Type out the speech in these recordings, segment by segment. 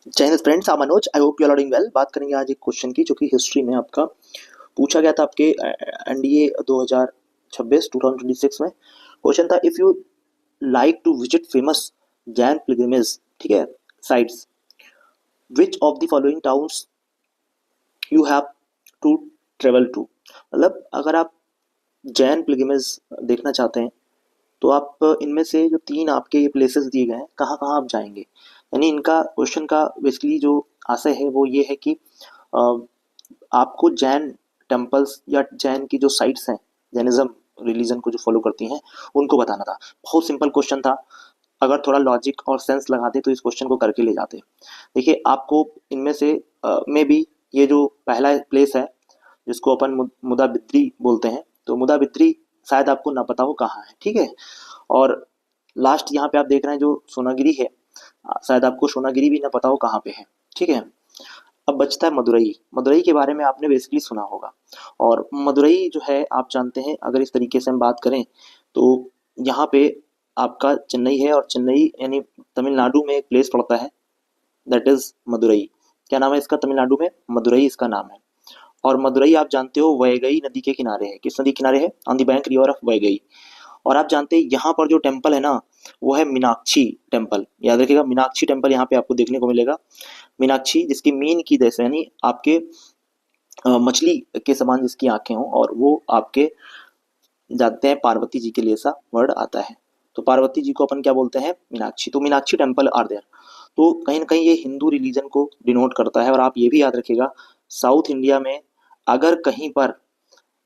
जय हिंद फ्रेंड्स, आप Manoj. I hope you are doing well. बात करेंगे आज एक क्वेश्चन की जो कि हिस्ट्री में आपका पूछा गया था आपके एनडीए 2026 2026 में। क्वेश्चन था, if you like to visit famous Jain pilgrimage, ठीक है, sites, which of the following towns you have to travel to. मतलब अगर आप जैन पिलग्रिमेज देखना चाहते हैं तो आप इनमें से जो तीन आपके ये प्लेसेस दिए गए हैं, कहाँ कहाँ आप जाएंगे। यानी इनका क्वेश्चन का बेसिकली जो आशय है वो ये है कि अ, आपको जैन टेम्पल्स या जैन की जो साइट्स हैं, जैनिज्म रिलीजन को जो फॉलो करती हैं, उनको बताना था। बहुत सिंपल क्वेश्चन था। अगर थोड़ा लॉजिक और सेंस लगाते तो इस क्वेश्चन को करके ले जाते। देखिए, आपको इनमें से मे बी ये जो पहला प्लेस है जिसको अपन मुदा बिद्री बोलते हैं, तो मुदा बिद्री शायद आपको ना पता हो कहाँ है, ठीक है। और लास्ट यहाँ पे आप देख रहे हैं जो सोनागिरी है, शायद आपको सोनागिरी भी ना पता हो कहाँ पे है, ठीक है। अब बचता है मदुरई। मदुरई के बारे में आपने बेसिकली सुना होगा। और मदुरई जो है, आप जानते हैं, अगर इस तरीके से हम बात करें तो यहाँ पे आपका चेन्नई है, और चेन्नई यानी तमिलनाडु में एक प्लेस पड़ता है, दैट इज मदुरई। क्या नाम है इसका तमिलनाडु में? मदुरई इसका नाम है। और मदुरई आप जानते हो वैगई नदी के किनारे है। किस नदी किनारे है? On the bank river of Vaigai. और आप जानते हैं यहाँ पर जो टेम्पल है ना, वो है मीनाक्षी टेम्पल। याद रखिएगा, मीनाक्षी टेम्पल यहाँ पे आपको देखने को मिलेगा। मीनाक्षी, जिसकी मीन की जैसे, यानी आपके मछली के समान जिसकी आंखें हों, और वो आपके जानते हैं पार्वती जी के लिए ऐसा वर्ड आता है। तो पार्वती जी को अपन क्या बोलते हैं? मीनाक्षी। तो मीनाक्षी टेम्पल आर देयर। तो कहीं ना कहीं ये हिंदू रिलीजन को डिनोट करता है। और आप ये भी याद रखिएगा, साउथ इंडिया में अगर कहीं पर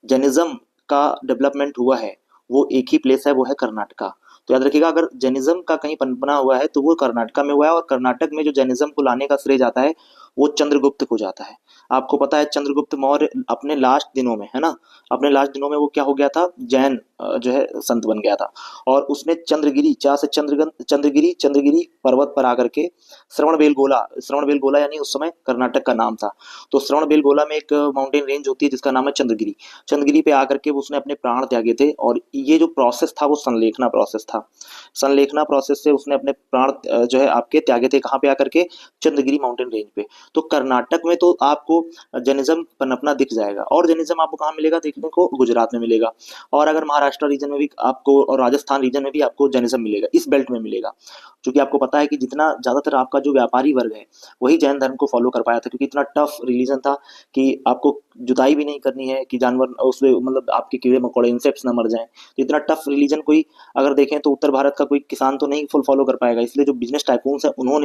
जैनिज्म का डेवलपमेंट हुआ है, वो एक ही प्लेस है, वो है कर्नाटका। तो याद रखिएगा, अगर जैनिज्म का कहीं पनपना हुआ है तो वो कर्नाटका में हुआ है। और कर्नाटक में जो जैनिज्म को लाने का श्रेय जाता है वो चंद्रगुप्त को जाता है। आपको पता है चंद्रगुप्त मौर्य अपने लास्ट दिनों में, है ना, अपने लास्ट दिनों में वो क्या हो गया था? जैन जो है संत बन गया था। और उसने चंद्रगिरी, जहाँ से चंद्रगिरी चंद्रगिरी पर्वत पर आकर के श्रवण बेलगोला यानी उस समय कर्नाटक का नाम था। तो श्रवण बेलगोला में एक माउंटेन रेंज होती है जिसका नाम है चंद्रगिरी। चंद्रगिरी पे आकर के उसने अपने प्राण त्यागे थे। और ये जो प्रोसेस था वो संलेखना प्रोसेस था। संलेखना प्रोसेस से उसने अपने प्राण जो है आपके त्यागे थे। कहाँ पे आकर के? चंद्रगिरी माउंटेन रेंज पे। तो कर्नाटक में तो आपको जैनिज्म पनपना दिख जाएगा। और जैनिज्म आपको कहाँ मिलेगा देखने को? गुजरात में मिलेगा। और अगर महाराष्ट्र रीजन में भी आपको, और राजस्थान रीजन में भी आपको जैनिज्म मिलेगा, इस बेल्ट में मिलेगा। क्योंकि आपको पता है कि जितना ज्यादातर आपका जो व्यापारी वर्ग है वही जैन धर्म को फॉलो कर पाया था, क्योंकि इतना टफ रिलीजन था कि आपको जुताई भी नहीं करनी है कि जानवर उसमें, मतलब आपके कीड़े मकोड़े इंसेक्ट्स ना मर जाएं। तो इतना टफ रिलीजन कोई अगर देखें तो उत्तर भारत का कोई किसान तो नहीं फुल फॉलो कर पाएगा। इसलिए जो बिजनेस टाइकून्स है उन्होंने